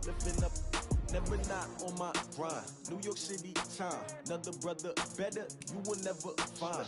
Lifting up, never not on my grind. New York City time, another brother better, you will never find.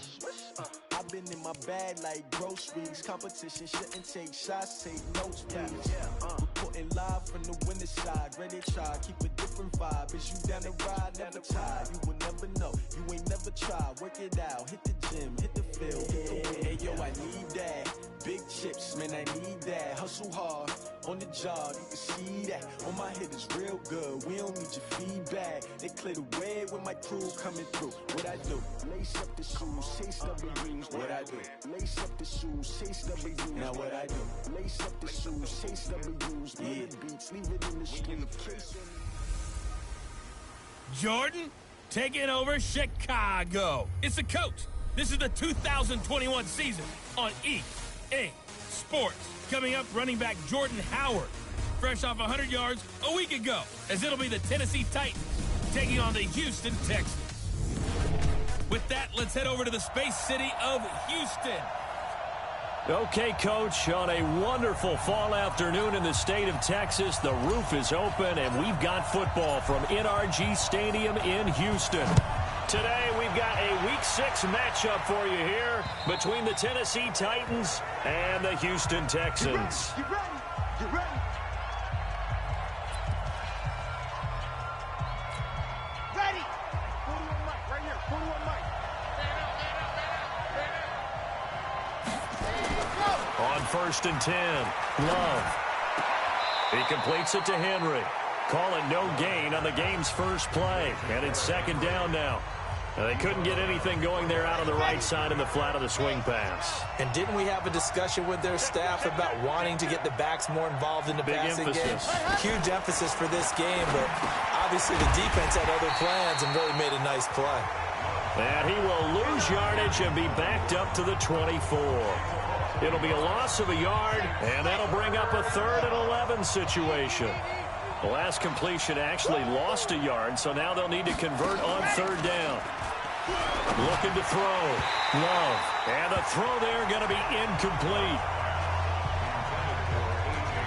I've been in my bag like groceries. Competition shouldn't take shots, take notes, please. Reporting live from the winter side. Ready to try, keep a different vibe. Is you down the ride, never tired. You will never know, you ain't never tried. Work it out, hit the gym, hit the field. Hey yo, I need that. Big chips, man, I need that. Hustle hard, on the job, you can see that. On my head is real good, we don't need your feedback. They clear the way with my crew coming through. What I do? Lace up the shoes, chase W's. What I do? Lace up the shoes, chase W's. Now what I do? Lace up the shoes, chase W's. Yeah. The beats, leave it in the street. Jordan, taking over Chicago. It's the coach. This is the 2021 season on EA Sports. Coming up, running back Jordan Howard, fresh off 100 yards a week ago, as it'll be the Tennessee Titans taking on the Houston Texans. With that, let's head over to the space city of Houston. Okay, Coach, on a wonderful fall afternoon in the state of Texas, the roof is open, and we've got football from NRG Stadium in Houston. Today, we've got a Week 6 matchup for you here between the Tennessee Titans and the Houston Texans. You ready? You ready? Ready? 41 mic, right here. 41 mic. On 1st and 10, Love. He completes it to Henry. Call it no gain on the game's first play. And it's 2nd down now. They couldn't get anything going there out on the right side in the flat of the swing pass. And didn't we have a discussion with their staff about wanting to get the backs more involved in the passing game? Huge emphasis for this game, but obviously the defense had other plans and really made a nice play. And he will lose yardage and be backed up to the 24. It'll be a loss of a yard, and that'll bring up a 3rd and 11 situation. The last completion actually lost a yard, so now they'll need to convert on 3rd down. Looking to throw. Love. And the throw there going to be incomplete.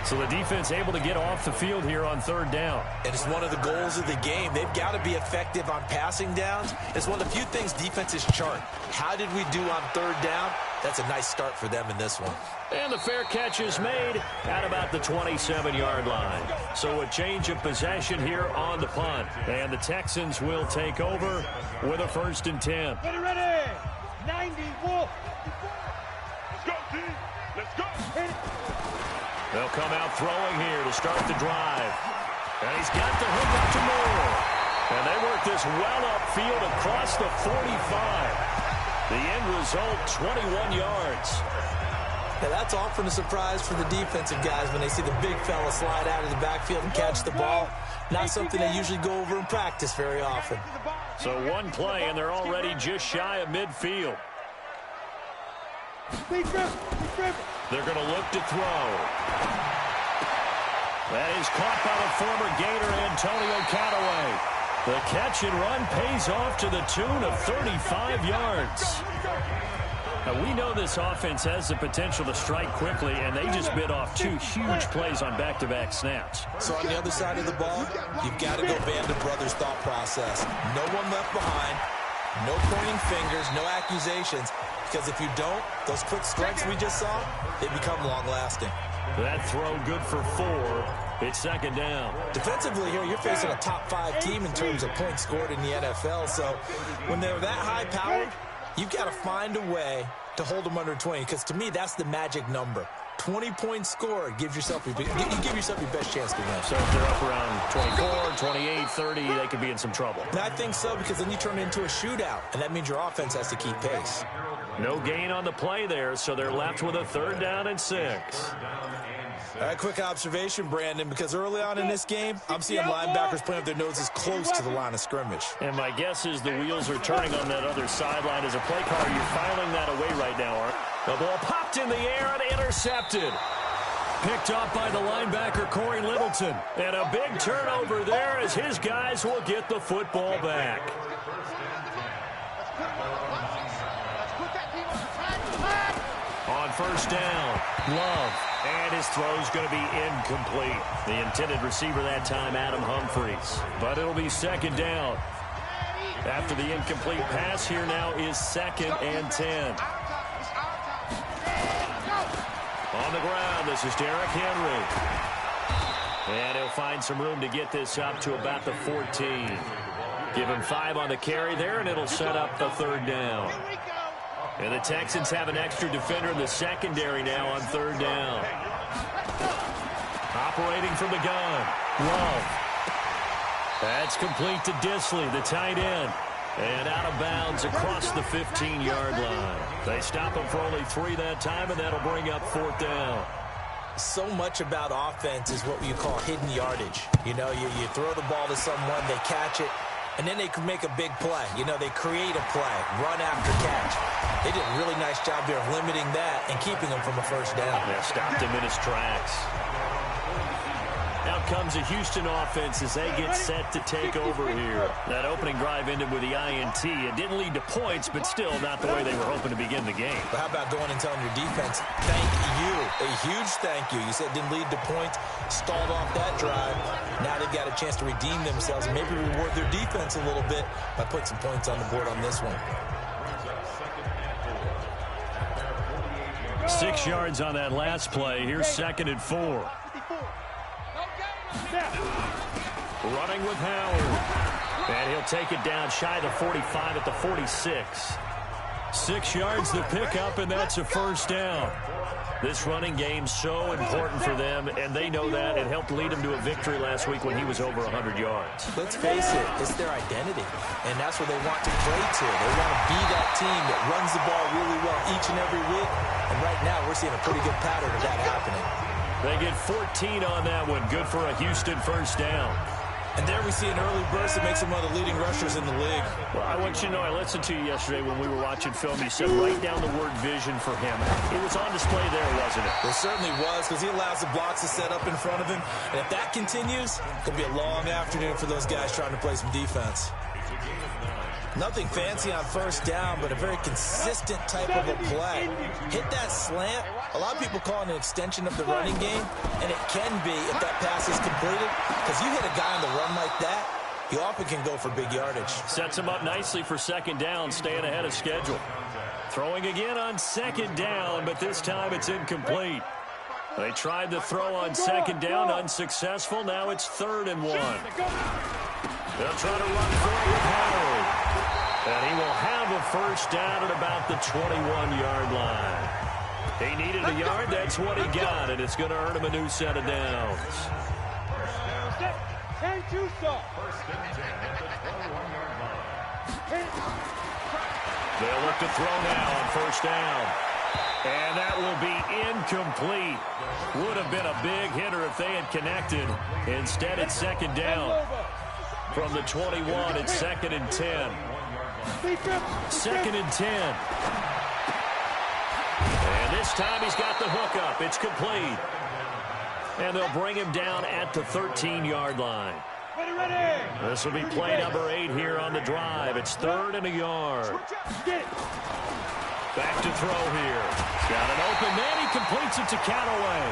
So the defense able to get off the field here on 3rd down. And it's one of the goals of the game. They've got to be effective on passing downs. It's one of the few things defenses chart. How did we do on 3rd down? That's a nice start for them in this one. And the fair catch is made at about the 27-yard line. So a change of possession here on the punt. And the Texans will take over with a 1st and 10. Ready, ready. 90, Wolf. Let's go, team. Let's go. Hit it. They'll come out throwing here to start the drive. And he's got the hook up to Moore. And they work this well upfield across the 45. The end result, 21 yards. Now that's often a surprise for the defensive guys when they see the big fella slide out of the backfield and catch the ball. Not something they usually go over in practice very often. So one play, and they're already just shy of midfield. They're going to look to throw. That is caught by the former Gator, Antonio Callaway. The catch and run pays off to the tune of 35 yards. Now, we know this offense has the potential to strike quickly, and they just bit off 2 huge plays on back-to-back snaps. So on the other side of the ball, you've got to go Band of Brothers thought process. No one left behind, no pointing fingers, no accusations, because if you don't, those quick strikes we just saw, they become long-lasting. That throw good for 4. It's 2nd down. Defensively here, you're facing a top 5 team in terms of points scored in the NFL. So when they're that high powered, you've got to find a way to hold them under 20. Because to me, that's the magic number. 20 points scored gives yourself you give yourself your best chance to win. So if they're up around 24, 28, 30, they could be in some trouble. And I think so, because then you turn it into a shootout, and that means your offense has to keep pace. No gain on the play there, so they're left with a 3rd down and 6. All right, quick observation, Brandon, because early on in this game, I'm seeing linebackers playing with their noses close to the line of scrimmage. And my guess is the wheels are turning on that other sideline. As a play caller, you're filing that away right now, Art. The ball popped in the air and intercepted. Picked up by the linebacker, Corey Littleton. And a big turnover there as his guys will get the football back. On 1st down, Love. And his throw's going to be incomplete. The intended receiver that time, Adam Humphries. But it'll be second down. After the incomplete pass, here now is 2nd and 10. On the ground, this is Derrick Henry. And he'll find some room to get this up to about the 14. Give him 5 on the carry there, and it'll set up the 3rd down. And the Texans have an extra defender in the secondary now on 3rd down. Operating from the gun, Love. That's complete to Disley, the tight end. And out of bounds across the 15-yard line. They stop him for only 3 that time, and that'll bring up 4th down. So much about offense is what you call hidden yardage. You know, you throw the ball to someone, they catch it, and then they can make a big play. You know, they create a play, run after catch. They did a really nice job there of limiting that and keeping him from a 1st down. Yeah, stopped him in his tracks. Out comes a Houston offense as they get set to take over here. That opening drive ended with the INT. It didn't lead to points, but still not the way they were hoping to begin the game. But how about going and telling your defense, thank you, a huge thank you. You said it didn't lead to points, stalled off that drive. Now they've got a chance to redeem themselves and maybe reward their defense a little bit by putting some points on the board on this one. 6 yards on that last play. Here's 2nd and 4. Running with Howard. And he'll take it down shy of the 45 at the 46. 6 yards to pick up, and that's a 1st down. This running game's so important for them, and they know that. It helped lead them to a victory last week when he was over 100 yards. Let's face it, it's their identity, and that's where they want to play to. They want to be that team that runs the ball really well each and every week, and right now we're seeing a pretty good pattern of that happening. They get 14 on that one. Good for a Houston 1st down. And there we see an early burst that makes him one of the leading rushers in the league. Well, I want you to know, I listened to you yesterday when we were watching film. You said write down the word vision for him. It was on display there, wasn't it? It certainly was, because he allows the blocks to set up in front of him. And if that continues, it could be a long afternoon for those guys trying to play some defense. Nothing fancy on 1st down, but a very consistent type of a play. Hit that slant. A lot of people call it an extension of the running game, and it can be if that pass is completed, because you hit a guy on the run like that, you often can go for big yardage. Sets him up nicely for 2nd down, staying ahead of schedule. Throwing again on 2nd down, but this time it's incomplete. They tried the throw on 2nd down, unsuccessful. Now it's 3rd and 1. They'll try to run for it with Howard. And he will have a 1st down at about the 21-yard line. He needed a yard. That's what he got, and it's going to earn him a new set of downs. They'll look to throw now on 1st down. And that will be incomplete. Would have been a big hitter if they had connected. Instead, it's 2nd down. From the 21, it's 2nd and 10. 2nd and 10. And this time he's got the hook up. It's complete. And they'll bring him down at the 13-yard line. This will be play number 8 here on the drive. It's 3rd and a yard. Back to throw here. Got an open man. He completes it to Callaway.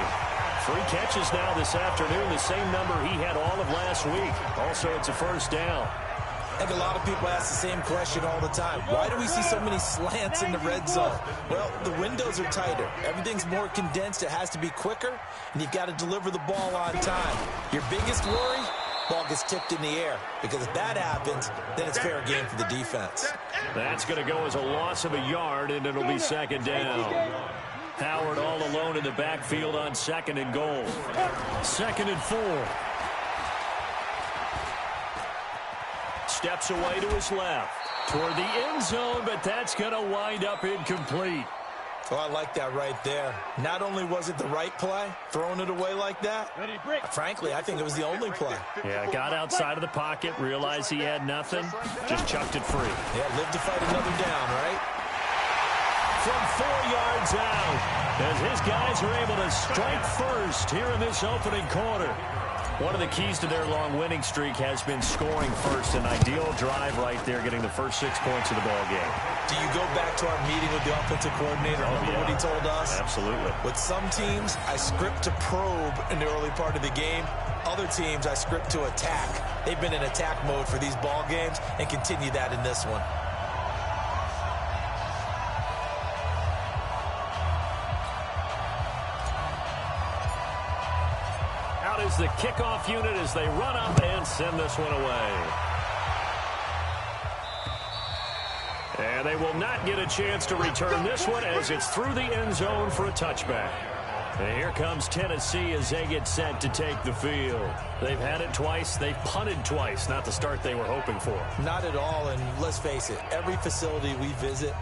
3 catches now this afternoon, the same number he had all of last week. Also, it's a 1st down. I think a lot of people ask the same question all the time. Why do we see so many slants in the red zone? Well, the windows are tighter. Everything's more condensed. It has to be quicker, and you've got to deliver the ball on time. Your biggest worry, ball gets tipped in the air, because if that happens, then it's fair game for the defense. That's going to go as a loss of a yard, and it'll be 2nd down. Howard all alone in the backfield on 2nd and goal. 2nd and 4. Steps away to his left toward the end zone, but that's going to wind up incomplete. Oh, I like that right there. Not only was it the right play, throwing it away like that, frankly, I think it was the only play. Yeah, got outside of the pocket, realized he had nothing, just chucked it free. Yeah, live to fight another down, right? From 4 yards out, as his guys are able to strike first here in this opening quarter. One of the keys to their long winning streak has been scoring first. An ideal drive right there, getting the first 6 points of the ball game. Do you go back to our meeting with the offensive coordinator? Remember what he told us? Absolutely. With some teams, I script to probe in the early part of the game. Other teams, I script to attack. They've been in attack mode for these ball games and continue that in this one. Out is the kickoff unit as they run up and send this one away. And they will not get a chance to return this one as it's through the end zone for a touchback. And here comes Tennessee as they get set to take the field. They've had it twice. They've punted twice. Not the start they were hoping for. Not at all, and let's face it, every facility we visit,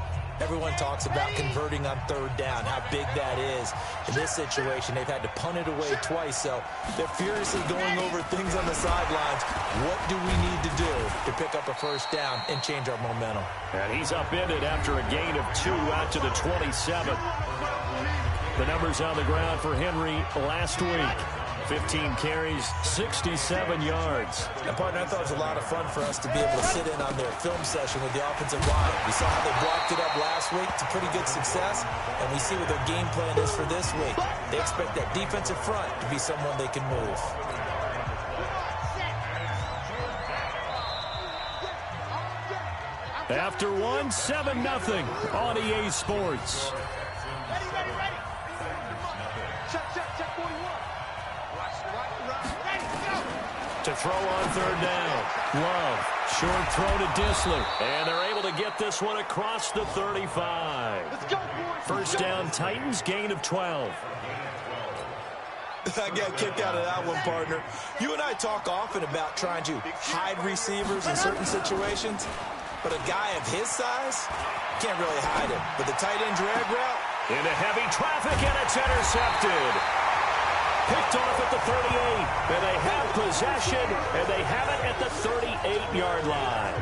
everyone talks about converting on third down, how big that is. In this situation, they've had to punt it away twice, so they're furiously going over things on the sidelines. What do we need to do to pick up a first down and change our momentum? And he's upended after a gain of 2 out to the 27. The numbers on the ground for Henry last week. 15 carries, 67 yards. And, partner, I thought it was a lot of fun for us to be able to sit in on their film session with the offensive line. We saw how they blocked it up last week to pretty good success, and we see what their game plan is for this week. They expect that defensive front to be someone they can move. After 7-0 on EA Sports. Ready. Check 41. To throw on third down. Love. Short throw to Dissler. And they're able to get this one across the 35. Let's go, boys. First down, Titans, gain of 12. I got kicked out of that one, partner. You and I talk often about trying to hide receivers in certain situations, but a guy of his size can't really hide him. But the tight end drag route, Into heavy traffic, and it's intercepted. Picked off at the 38, and they have possession, and they have it at the 38-yard line.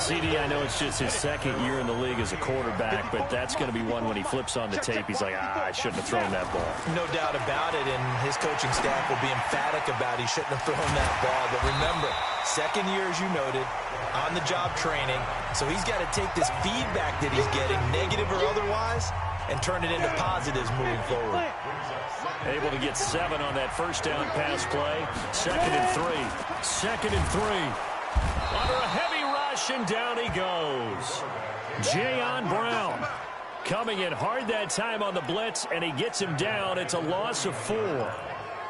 CD, I know it's just his second year in the league as a quarterback, but that's going to be one when he flips on the tape. He's like, I shouldn't have thrown that ball. no doubt about it, and his coaching staff will be emphatic about he shouldn't have thrown that ball. But remember, second year, as you noted, on-the-job training, so he's got to take this feedback that he's getting, negative or otherwise, and turn it into positives moving forward. Able to get 7 on that first down pass play. Second and 3. Under a heavy rush, and down he goes. Jayon Brown coming in hard that time on the blitz, and he gets him down. It's a loss of 4.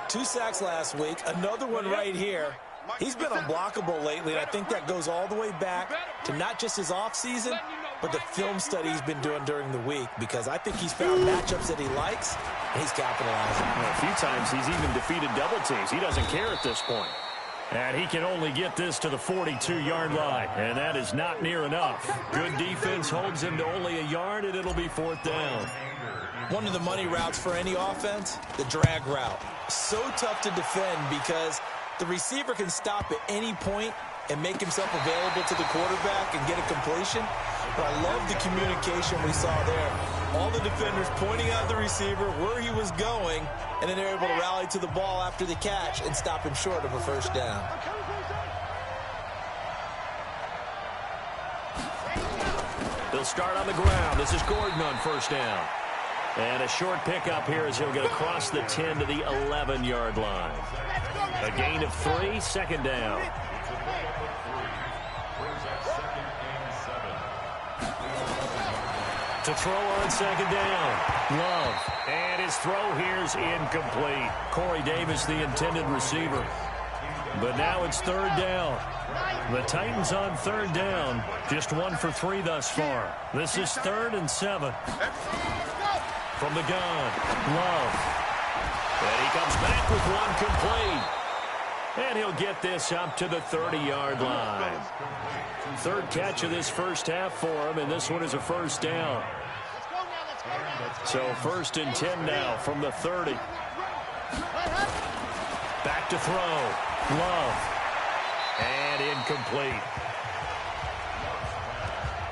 2 sacks last week, another one right here. He's been unblockable lately, and I think that goes all the way back to not just his offseason, but the film study he's been doing during the week, because I think he's found matchups that he likes, and he's capitalizing. A few times he's even defeated double teams. He doesn't care at this point. And he can only get this to the 42-yard line, and that is not near enough. Good defense holds him to only a yard, and it'll be 4th down. One of the money routes for any offense, the drag route. So tough to defend because the receiver can stop at any point and make himself available to the quarterback and get a completion. But I love the communication we saw there. All the defenders pointing out the receiver, where he was going, and then they're able to rally to the ball after the catch and stop him short of a first down. They'll start on the ground. This is Gordon on first down. And a short pickup here as he'll get across the 10 to the 11-yard line. A gain of 3, second down. To throw on second down. Love. And his throw here's incomplete. Corey Davis, the intended receiver. But now it's third down. The Titans on third down. Just 1 for 3 thus far. This is 3rd and 7. From the gun. Love. And he comes back with one complete. And he'll get this up to the 30-yard line. Third catch of this first half for him, and this one is a first down. So 1st and 10 now from the 30. Back to throw. Love. And incomplete.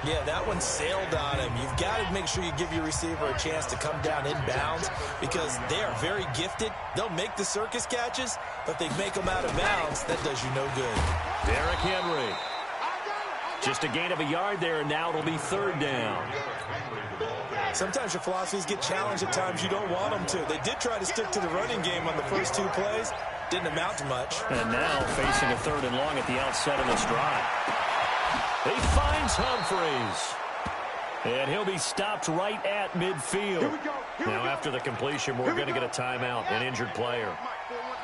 Yeah, that one sailed on him. You've got to make sure you give your receiver a chance to come down inbounds because they are very gifted. They'll make the circus catches, but if they make them out of bounds, that does you no good. Derrick Henry. Just a gain of a yard there, and now it'll be third down. Sometimes your philosophies get challenged at times you don't want them to. They did try to stick to the running game on the first 2 plays. Didn't amount to much. And now facing a third and long at the outset of this drive. He finds Humphreys. And he'll be stopped right at midfield. Now after the completion, we're going to get a timeout, an injured player.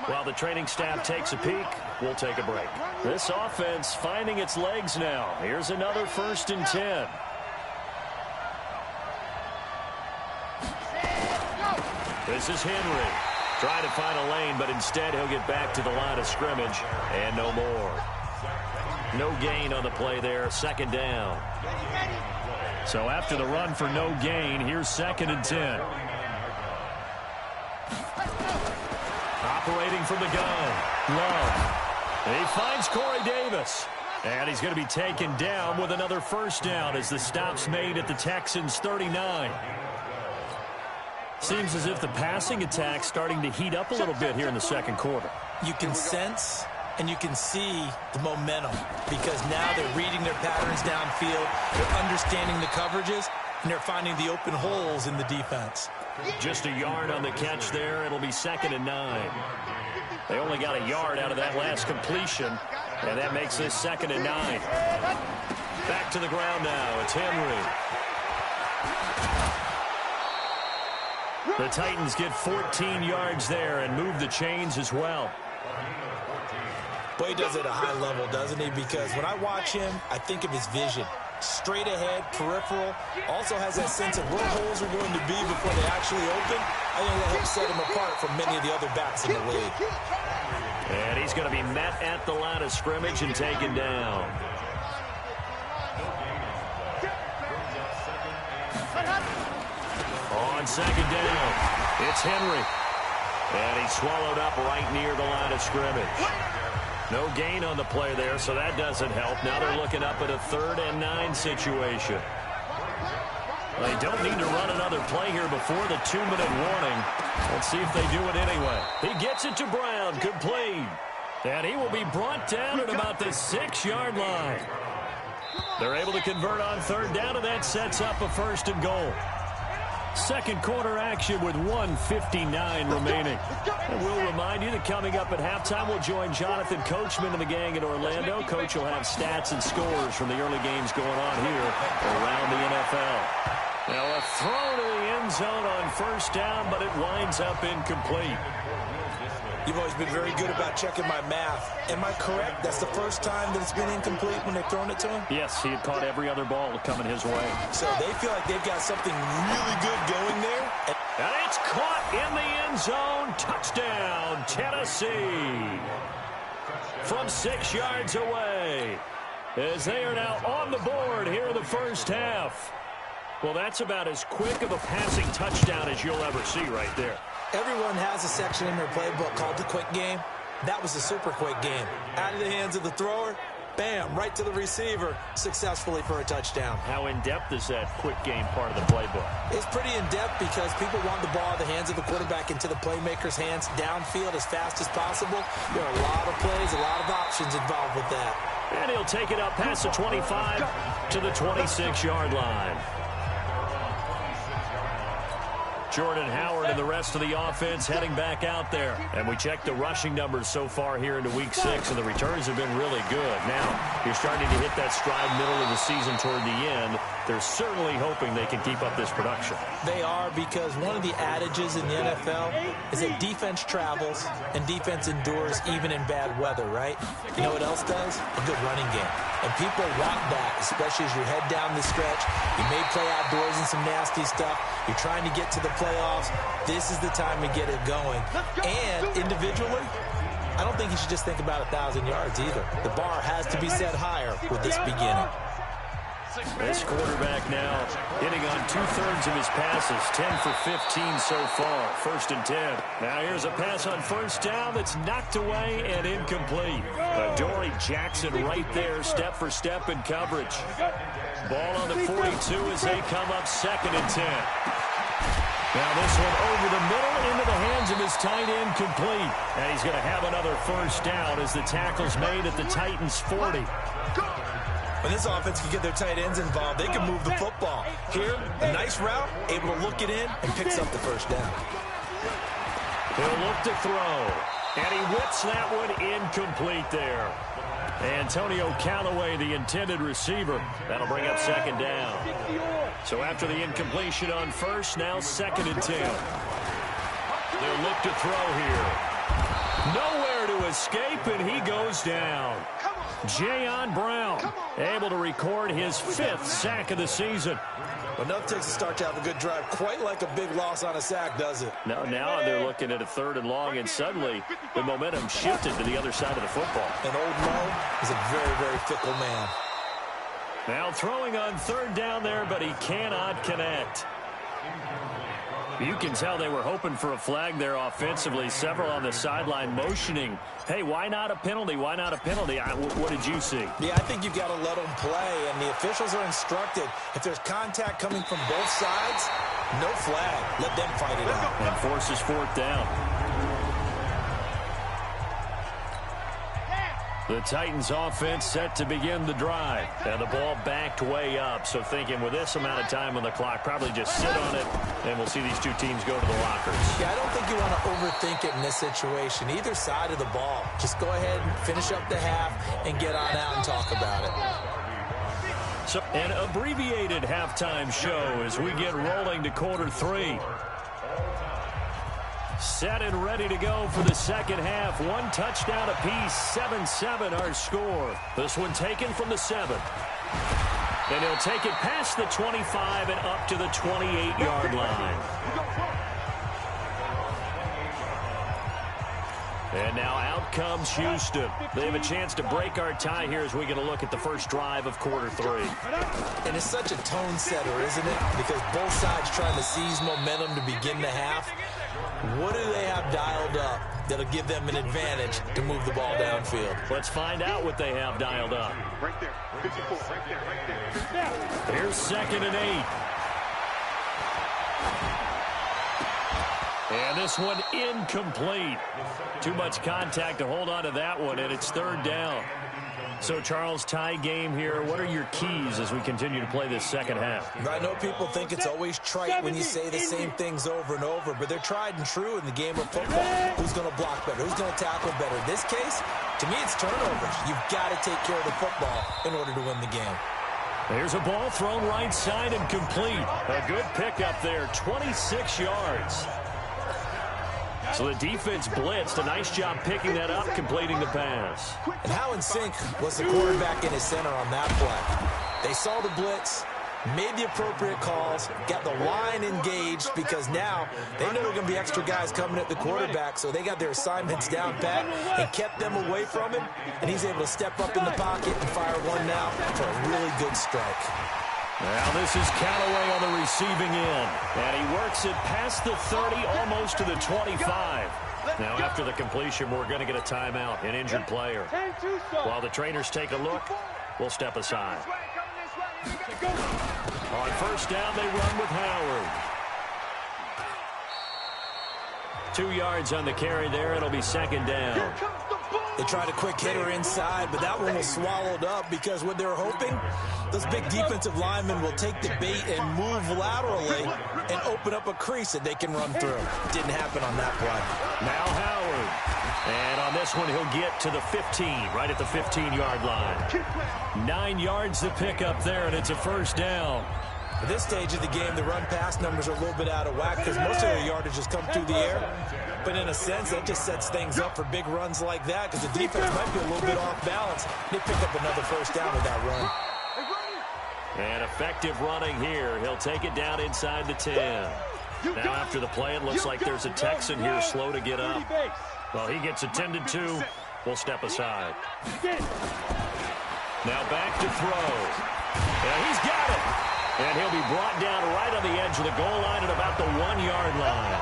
While the training staff takes a peek, we'll take a break. This offense finding its legs now. Here's another 1st and 10. This is Henry. Trying to find a lane, but instead he'll get back to the line of scrimmage, and no more. No gain on the play there, 2nd down. So after the run for no gain, here's 2nd and 10. Operating from the gun, Love. He finds Corey Davis. And he's going to be taken down with another 1st down as the stop's made at the Texans' 39. Seems as if the passing attack's starting to heat up a little bit here in the 2nd quarter. You can sense and you can see the momentum because now they're reading their patterns downfield, they're understanding the coverages, and they're finding the open holes in the defense. Just a yard on the catch there. It'll be 2nd and 9. They only got a yard out of that last completion, and that makes this 2nd and 9. Back to the ground now. It's Henry. The Titans get 14 yards there and move the chains as well. Boy, he does it at a high level, doesn't he? Because when I watch him, I think of his vision. Straight ahead, peripheral. Also has that sense of where holes are going to be before they actually open. I think that helps set him apart from many of the other backs in the league. And he's going to be met at the line of scrimmage and taken down. On 2nd down, it's Henry. And he's swallowed up right near the line of scrimmage. No gain on the play there, so that doesn't help. Now they're looking up at a 3rd and 9 situation. They don't need to run another play here before the 2-minute warning. Let's see if they do it anyway. He gets it to Brown, complete. And he will be brought down at about the 6-yard line. They're able to convert on 3rd down, and that sets up a 1st and goal. 2nd quarter action with 1:59 remaining. And we'll remind you that coming up at halftime, we'll join Jonathan Coachman and the gang in Orlando. Coach will have stats and scores from the early games going on here around the NFL. Now a throw to the end zone on 1st down, but it winds up incomplete. You've always been very good about checking my math. Am I correct? That's the first time that it's been incomplete when they've thrown it to him? Yes, he had caught every other ball coming his way. So they feel like they've got something really good going there. And it's caught in the end zone. Touchdown, Tennessee. From 6 yards away. As they are now on the board here in the 1st half. Well, that's about as quick of a passing touchdown as you'll ever see right there. Everyone has a section in their playbook called the quick game. That was a super quick game. Out of the hands of the thrower, bam, right to the receiver, successfully for a touchdown. How in-depth is that quick game part of the playbook? It's pretty in-depth because people want the ball in the hands of the quarterback into the playmaker's hands downfield as fast as possible. There are a lot of plays, a lot of options involved with that. And he'll take it up past the 25 to the 26-yard line. Jordan Howard and the rest of the offense heading back out there. And we check the rushing numbers so far here into week 6, and the returns have been really good. Now, you're starting to hit that stride middle of the season toward the end. They're certainly hoping they can keep up this production. They are, because one of the adages in the NFL is that defense travels and defense endures even in bad weather, right? You know what else does? A good running game. And people want that, especially as you head down the stretch. You may play outdoors in some nasty stuff. You're trying to get to the playoffs. This is the time to get it going. And individually, I don't think you should just think about 1,000 yards either. The bar has to be set higher with this beginning. This quarterback now hitting on 2/3 of his passes, 10 for 15 so far, 1st and 10. Now here's a pass on 1st down that's knocked away and incomplete. Adoree Jackson right there, step for step in coverage. Ball on the 42 as they come up 2nd and 10. Now this one over the middle into the hands of his tight end, complete. And he's going to have another 1st down as the tackle's made at the Titans' 40. When this offense can get their tight ends involved, they can move the football. Here, a nice route, able to look it in, and picks up the first down. He'll look to throw, and he whips that one incomplete there. Antonio Callaway, the intended receiver. That'll bring up second down. So after the incompletion on first, now 2nd and 10. They'll look to throw here. Nowhere to escape, and he goes down. Jayon Brown able to record his 5th sack of the season. Enough takes to start to have a good drive. Quite like a big loss on a sack, does it? Now they're looking at a 3rd and long, and suddenly the momentum shifted to the other side of the football. And old Mo is a very, very fickle man. Now throwing on 3rd down there, but he cannot connect. You can tell they were hoping for a flag there offensively. Several on the sideline motioning. Hey, why not a penalty? Why not a penalty? What did you see? Yeah, I think you've got to let them play, and the officials are instructed. If there's contact coming from both sides, no flag. Let them fight it out. And forces 4th down. The Titans offense set to begin the drive. And the ball backed way up. So thinking with this amount of time on the clock, probably just sit on it, and we'll see these two teams go to the lockers. Yeah, I don't think you want to overthink it in this situation. Either side of the ball. Just go ahead and finish up the half and get on out and talk about it. So an abbreviated halftime show as we get rolling to quarter 3. Set and ready to go for the second half. 1 touchdown apiece, 7-7 our score. This one taken from the 7. And he'll take it past the 25 and up to the 28-yard line. And now out comes Houston. They have a chance to break our tie here as we get a look at the first drive of quarter 3. And it's such a tone setter, isn't it? Because both sides trying to seize momentum to begin the half. What do they have dialed up that'll give them an advantage to move the ball downfield? Let's find out what they have dialed up. Right there. 54. Right there. Right there. Here's 2nd and 8. And this one incomplete. Too much contact to hold on to that one, and it's 3rd down. So, Charles, tie game here. What are your keys as we continue to play this second half? I know people think it's always trite when you say the same things over and over, but they're tried and true in the game of football. Who's going to block better? Who's going to tackle better? In this case, to me, it's turnovers. You've got to take care of the football in order to win the game. There's a ball thrown right side and complete. A good pickup there, 26 yards. So the defense blitzed. A nice job picking that up, completing the pass. And how in sync was the quarterback in his center on that play? They saw the blitz, made the appropriate calls, got the line engaged because now they know there are going to be extra guys coming at the quarterback, so they got their assignments down pat and kept them away from him, and he's able to step up in the pocket and fire one now for a really good strike. Now this is Callaway on the receiving end, and he works it past the 30, almost to the 25. Now after the completion, we're going to get a timeout, an injured player. While the trainers take a look, we'll step aside. On first down, they run with Howard. 2 yards on the carry there. It'll be 2nd down. They tried a quick hitter inside, but that one was swallowed up because what they're hoping, those big defensive linemen will take the bait and move laterally and open up a crease that they can run through. Didn't happen on that play. Now Howard. And on this one, he'll get to the 15, right at the 15-yard line. 9 yards to pick up there, and it's a first down. At this stage of the game, the run-pass numbers are a little bit out of whack because most of their yardage has come through the air. But in a sense, that just sets things up for big runs like that because the defense might be a little bit off balance. They picked up another first down with that run. And effective running here. He'll take it down inside the 10. Now after the play, it looks like there's a Texan here slow to get up. Well, he gets attended to. We'll step aside. Now back to throw. And he's got it. And he'll be brought down right on the edge of the goal line at about the 1-yard line.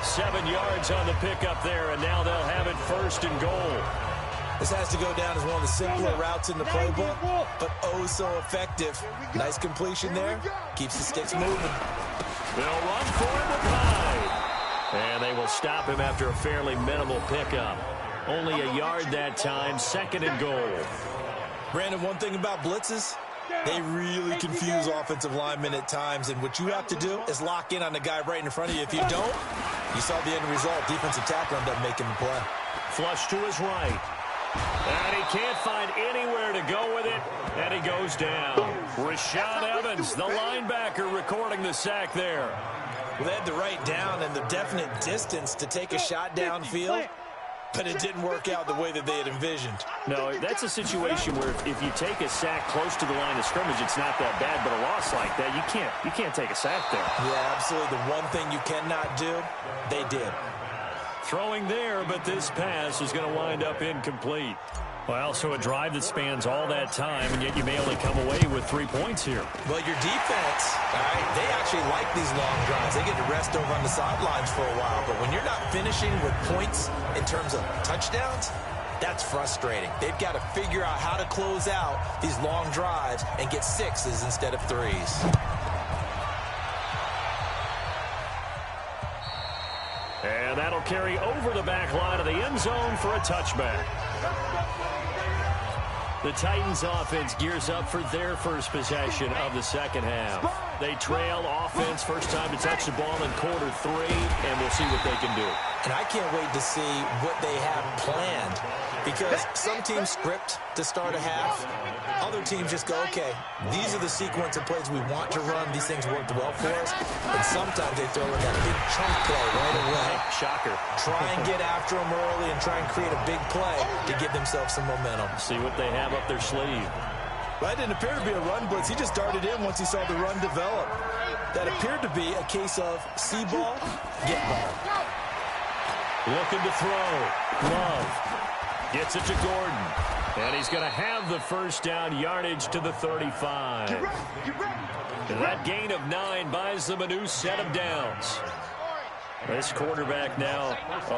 7 yards on the pickup there, and now they'll have it 1st and goal. This has to go down as one of the simpler routes in the playbook, but oh so effective. Nice completion there. Keeps the sticks moving. They'll run for it with Hyde. And they will stop him after a fairly minimal pickup. Only a yard that time, 2nd and goal. Brandon, one thing about blitzes, they really confuse offensive linemen at times, and what you have to do is lock in on the guy right in front of you. If you don't, you saw the end result. Defensive tackle ended up making the play. Flush to his right. And he can't find anywhere to go with it, and he goes down. Rashaan Evans, the linebacker, recording the sack there. Well, they had the right down and the definite distance to take a shot downfield, but it didn't work out the way that they had envisioned. No, that's a situation where if you take a sack close to the line of scrimmage, it's not that bad, but a loss like that, you can't take a sack there. Yeah, absolutely. The one thing you cannot do, they did. Throwing there, but this pass is going to wind up incomplete. Well, so a drive that spans all that time, and yet you may only come away with 3 points here. Well, your defense, all right, they actually like these long drives. They get to rest over on the sidelines for a while. But when you're not finishing with points in terms of touchdowns, that's frustrating. They've got to figure out how to close out these long drives and get 6s instead of 3s. And that'll carry over the back line of the end zone for a touchback. The Titans offense gears up for their first possession of the second half. They trail offense, first time to touch the ball in quarter 3, and we'll see what they can do. And I can't wait to see what they have planned, because some teams script to start a half. Other teams just go, okay, these are the sequence of plays we want to run. These things worked well for us. And sometimes they throw in that big chunk play right away. Shocker. Try and get after them early and try and create a big play to give themselves some momentum. See what they have up their sleeve. That didn't appear to be a run blitz. He just darted in once he saw the run develop. That appeared to be a case of see ball, get ball. Looking to throw. Love. Gets it to Gordon. And he's going to have the first down, yardage to the 35. And that gain of 9 buys them a new set of downs. This quarterback now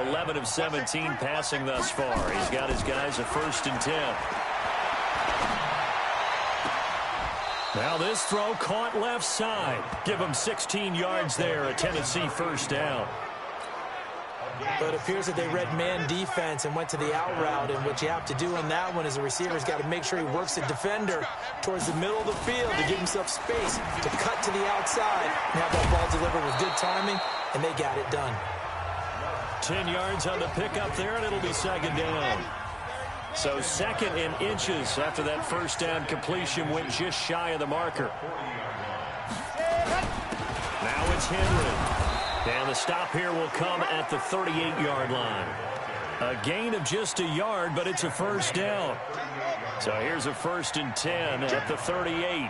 11 of 17 passing thus far. He's got his guys a 1st and 10. Now this throw caught left side. Give him 16 yards there, a Tennessee first down. But it appears that they read man defense and went to the out route, and what you have to do on that one is the receiver's got to make sure he works the defender towards the middle of the field to give himself space to cut to the outside and have that ball delivered with good timing, and they got it done. 10 yards on the pickup there, and it'll be second down. So 2nd and inches after that first down completion went just shy of the marker. Now it's Henry. And the stop here will come at the 38-yard line. A gain of just a yard, but it's a first down. So here's a 1st and 10 at the 38.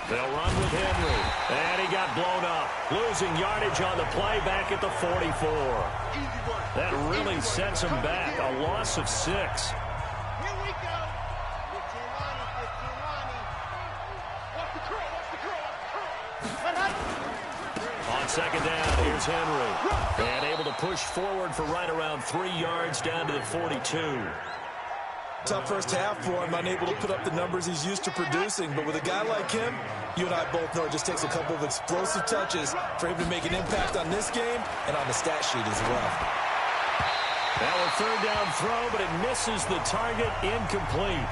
They'll run with Henry. And he got blown up. Losing yardage on the play back at the 44. That really sets him back. A loss of 6. On second down, here's Henry. And able to push forward for right around 3 yards down to the 42. Tough first half for him, unable to put up the numbers he's used to producing. But with a guy like him, you and I both know it just takes a couple of explosive touches for him to make an impact on this game and on the stat sheet as well. Now a 3rd down throw, but it misses the target, incomplete.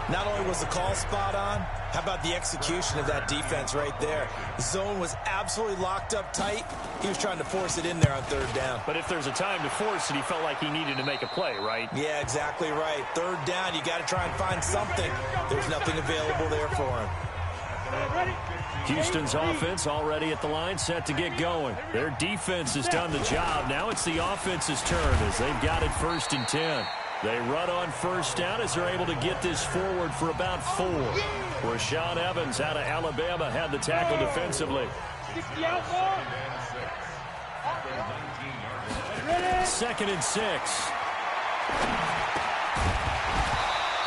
Not only was the call spot on, how about the execution of that defense right there? The zone was absolutely locked up tight. He was trying to force it in there on 3rd down. But if there's a time to force it, he felt like he needed to make a play, right? Yeah, exactly right. 3rd down, you got to try and find something. There's nothing available there for him. Houston's offense already at the line, set to get going. Their defense has done the job. Now it's the offense's turn as they've got it 1st and 10. They run on 1st down as they're able to get this forward for about 4. Rashaan Evans out of Alabama had the tackle defensively. 2nd and 6.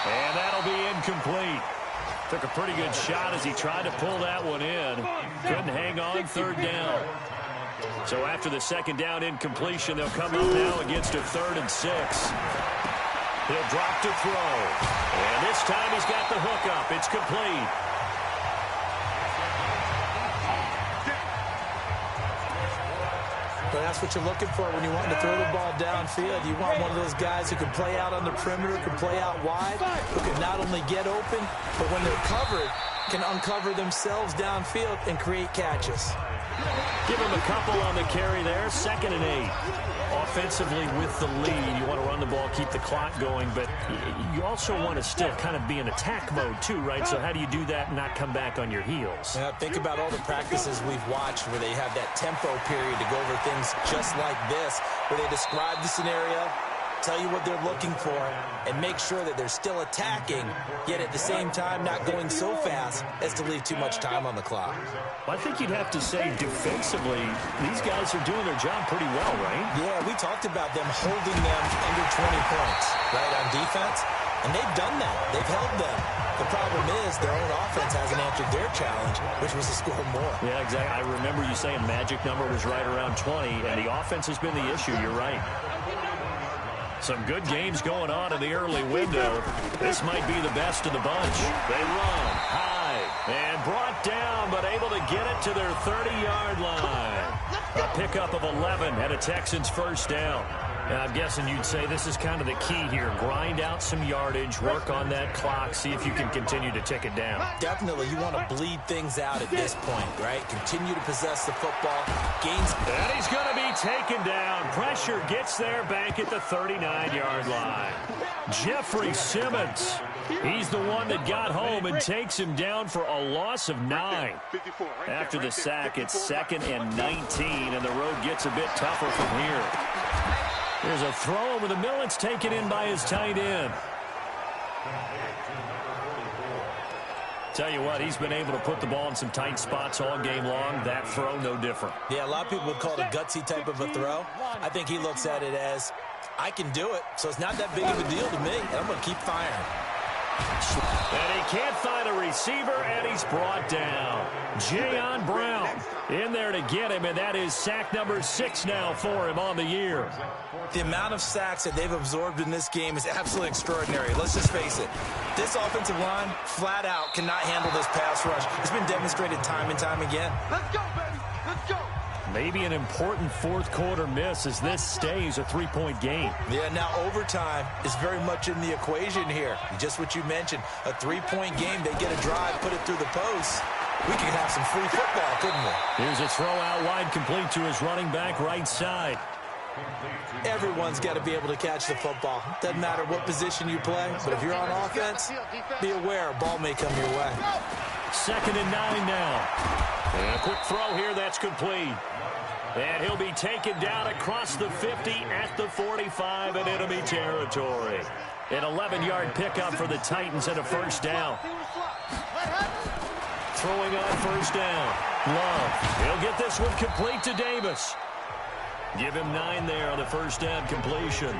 And that'll be incomplete. Took a pretty good shot as he tried to pull that one in. Couldn't hang on, 3rd down. So after the 2nd down incompletion, they'll come up now against a 3rd and 6. He'll drop to throw. And this time he's got the hook up. It's complete. But that's what you're looking for when you want to throw the ball downfield. You want one of those guys who can play out on the perimeter, can play out wide, who can not only get open, but when they're covered, can uncover themselves downfield and create catches. Give him a couple on the carry there. 2nd and 8. Offensively with the lead, you want to run the ball, keep the clock going, but you also want to still kind of be in attack mode too, right? So how do you do that and not come back on your heels? Yeah, think about all the practices we've watched where they have that tempo period to go over things just like this, where they describe the scenario, tell you what they're looking for, and make sure that they're still attacking, yet at the same time not going so fast as to leave too much time on the clock. Well, I think you'd have to say defensively, these guys are doing their job pretty well, right? Yeah, we talked about them holding them under 20 points, right, on defense, and they've done that. They've held them. The problem is their own offense hasn't answered their challenge, which was to score more. Yeah, exactly. I remember you saying magic number was right around 20, and the offense has been the issue. You're right. Some good games going on in the early window. This might be the best of the bunch. They run high and brought down, but able to get it to their 30-yard line. A pickup of 11 and a Texans first down. And I'm guessing you'd say this is kind of the key here. Grind out some yardage, work on that clock, see if you can continue to tick it down. Definitely, you want to bleed things out at this point, right? Continue to possess the football. Gains. And he's going to be taken down. Pressure gets there back at the 39-yard line. Jeffrey Simmons. He's the one that got home and takes him down for a loss of 9. After the sack, it's 2nd and 19, and the road gets a bit tougher from here. There's a throw over the middle. It's taken in by his tight end. Tell you what, he's been able to put the ball in some tight spots all game long. That throw, no different. Yeah, a lot of people would call it a gutsy type of a throw. I think he looks at it as, I can do it, so it's not that big of a deal to me, and I'm going to keep firing. And he can't find a receiver, and he's brought down. Jayon Brown in there to get him, and that is sack number 6 now for him on the year. The amount of sacks that they've absorbed in this game is absolutely extraordinary. Let's just face it. This offensive line, flat out, cannot handle this pass rush. It's been demonstrated time and time again. Let's go, baby. Let's go. Maybe an important fourth-quarter miss as this stays a 3-point game. Yeah, now overtime is very much in the equation here. Just what you mentioned, a 3-point game. They get a drive, put it through the post. We could have some free football, couldn't we? Here's a throw out wide, complete to his running back right side. Everyone's got to be able to catch the football. Doesn't matter what position you play, but if you're on offense, be aware a ball may come your way. 2nd and 9 now. And a quick throw here that's complete. And he'll be taken down across the 50 at the 45 in enemy territory. An 11-yard pickup for the Titans and a first down. Throwing on first down. Love. He'll get this one complete to Davis. Give him 9 there on the first down completion.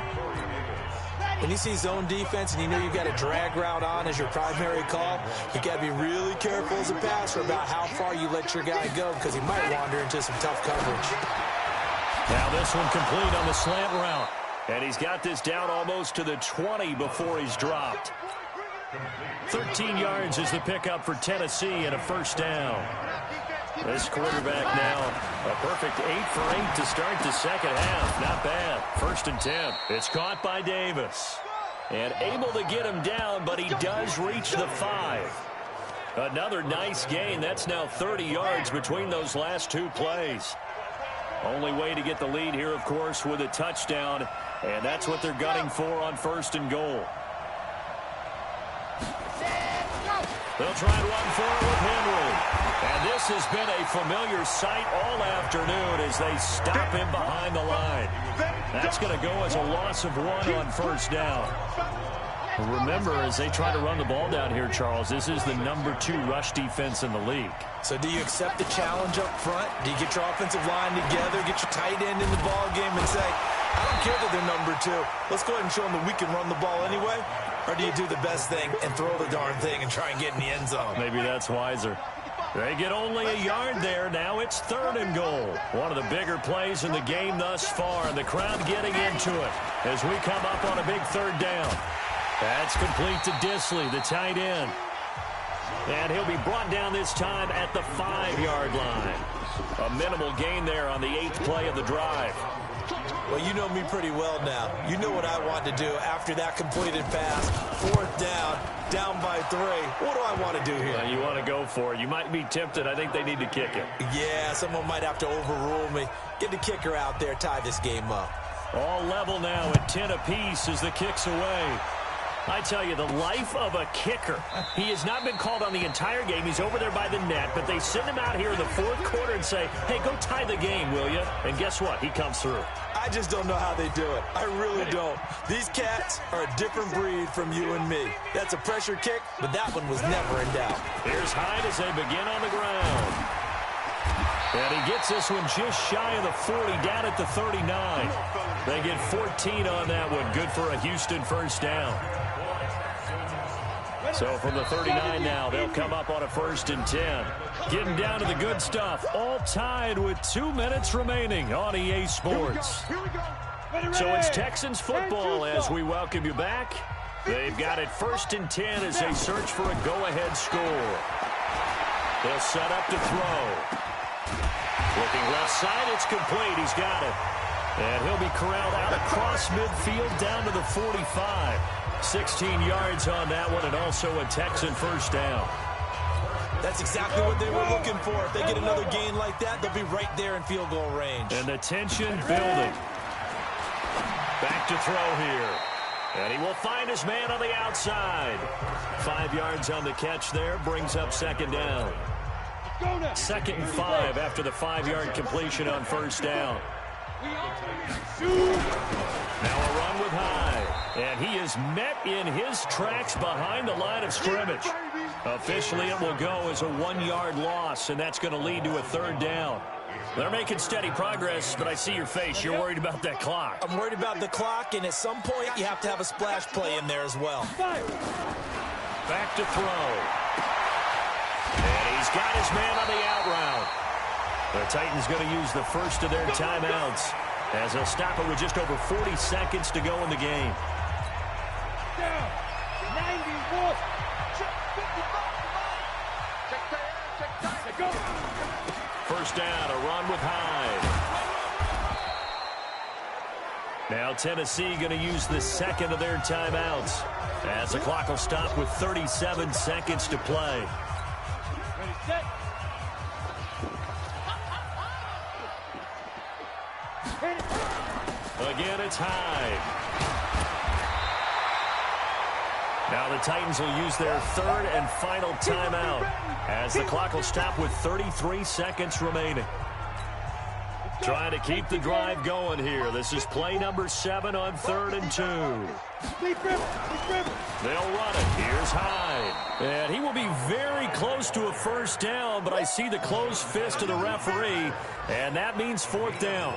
When you see zone defense and you know you've got a drag route on as your primary call, you got to be really careful as a passer about how far you let your guy go because he might wander into some tough coverage. Now this one complete on the slant route. And he's got this down almost to the 20 before he's dropped. 13 yards is the pickup for Tennessee and a first down. This quarterback now, a perfect 8 for 8 to start the second half. Not bad. 1st and 10. It's caught by Davis. And able to get him down, but he does reach the 5. Another nice gain. That's now 30 yards between those last 2 plays. Only way to get the lead here, of course, with a touchdown. And that's what they're gunning for on 1st and goal. They'll try and run for it with Henry. And this has been a familiar sight all afternoon as they stop him behind the line. That's going to go as a loss of 1 on first down. Remember, as they try to run the ball down here, Charles, this is the number 2 rush defense in the league. So do you accept the challenge up front? Do you get your offensive line together, get your tight end in the ball game and say, I don't care that they're number 2. Let's go ahead and show them that we can run the ball anyway? Or do you do the best thing and throw the darn thing and try and get in the end zone? Maybe that's wiser. They get only a yard there. Now it's 3rd and goal. One of the bigger plays in the game thus far. And the crowd getting into it as we come up on a big 3rd down. That's complete to Disley, the tight end. And he'll be brought down this time at the 5-yard line. A minimal gain there on the 8th play of the drive. Well, you know me pretty well now. You know what I want to do after that completed pass. 4th down by 3. What do I want to do here? You want to go for it. You might be tempted. I think they need to kick it. Yeah, someone might have to overrule me. Get the kicker out there, tie this game up. All level now at 10 apiece as the kick's away. I tell you, the life of a kicker. He has not been called on the entire game. He's over there by the net, but they send him out here in the 4th quarter and say, hey, go tie the game, will you? And guess what? He comes through. I just don't know how they do it. I really don't. These cats are a different breed from you and me. That's a pressure kick, but that one was never in doubt. Here's Hyde as they begin on the ground. And he gets this one just shy of the 40, down at the 39. They get 14 on that one. Good for a Houston first down. So from the 39 now, they'll come up on a 1st and 10. Getting down to the good stuff. All tied with 2 minutes remaining on EA Sports. So it's Texans football as we welcome you back. They've got it 1st and 10 as they search for a go-ahead score. They'll set up to throw. Looking left side, it's complete. He's got it. And he'll be corralled out across midfield down to the 45. 16 yards on that one, and also a Texan first down. That's exactly what they were looking for. If they get another gain like that, they'll be right there in field goal range. And the tension building. Back to throw here. And he will find his man on the outside. 5 yards on the catch there, brings up 2nd down. 2nd and 5 after the 5-yard completion on 1st down. Now a run with Hyde. And he is met in his tracks behind the line of scrimmage. Officially, it will go as a 1-yard loss, and that's going to lead to a 3rd down. They're making steady progress, but I see your face. You're worried about that clock. I'm worried about the clock, and at some point, you have to have a splash play in there as well. Back to throw. And he's got his man on the out route. The Titans going to use the first of their timeouts as they'll stop it with just over 40 seconds to go in the game. Down. 91. Go. First down, a run with Hyde. Now Tennessee going to use the 2nd of their timeouts as the clock will stop with 37 seconds to play. Ready, set. Again, it's Hyde. Now the Titans will use their 3rd and final timeout as the clock will stop with 33 seconds remaining. Trying to keep the drive going here. This is play number 7 on 3rd and 2. They'll run it. Here's Hyde. And he will be very close to a 1st down, but I see the closed fist of the referee, and that means 4th down.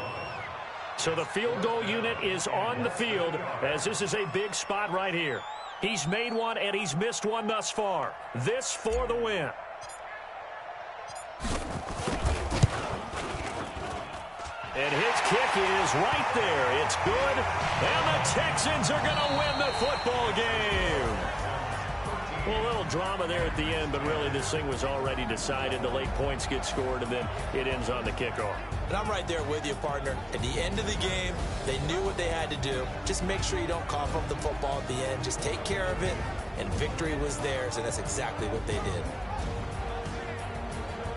So the field goal unit is on the field as this is a big spot right here. He's made one and he's missed one thus far. This for the win. And his kick is right there. It's good. And the Texans are going to win the football game. Well, a little drama there at the end, but really this thing was already decided. The late points get scored, and then it ends on the kickoff. And I'm right there with you, partner. At the end of the game, they knew what they had to do. Just make sure you don't cough up the football at the end. Just take care of it, and victory was theirs, and that's exactly what they did.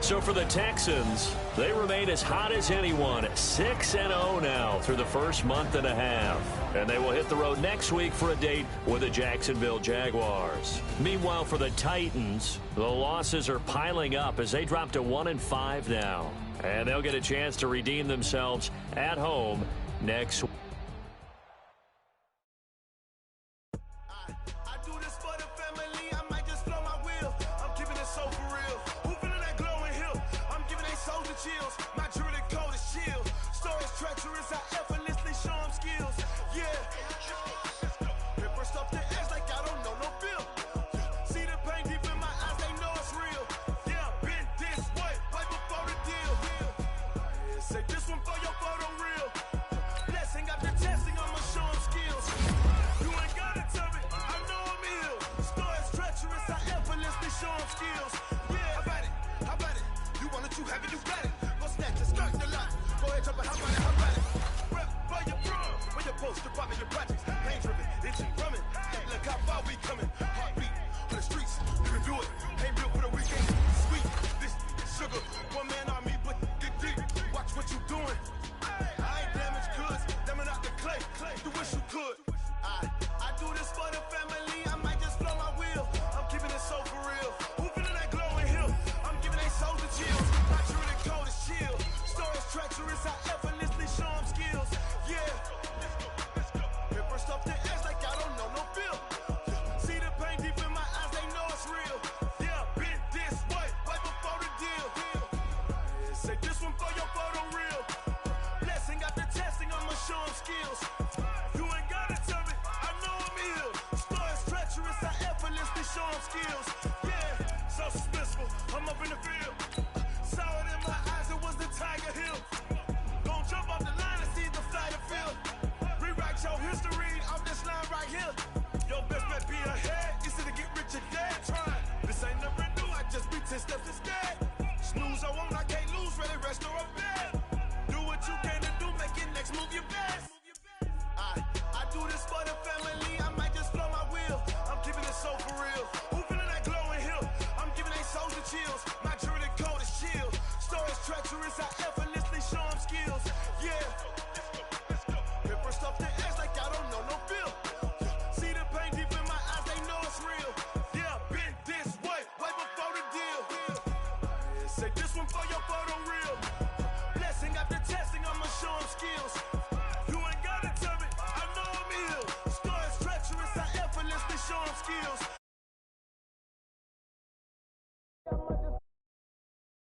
So for the Texans, they remain as hot as anyone, 6-0 now through the first month and a half. And they will hit the road next week for a date with the Jacksonville Jaguars. Meanwhile, for the Titans, the losses are piling up as they drop to 1-5 now. And they'll get a chance to redeem themselves at home next week. Chills, my jewelry cold as chill. Stories treacherous, I effortlessly show them skills. Yeah, paper stuff to act like I don't know no bill. See the pain deep in my eyes, they know it's real. Yeah, been this way, way before the deal. Say this one for your photo real. Blessing, I've been skills. Yeah, so suspenseful. I'm up in the field. Saw it in my eyes, it was the Tiger Hill. Gon' jump off the line and see the flight of field. Rewrite your history off this line right here. Your best bet be ahead, easy to get rich or dead. Try. This ain't never new, I just be 10 steps instead. Snooze, I won't, I can't lose, ready, rest or a bed. Do what you can to do, make your next move your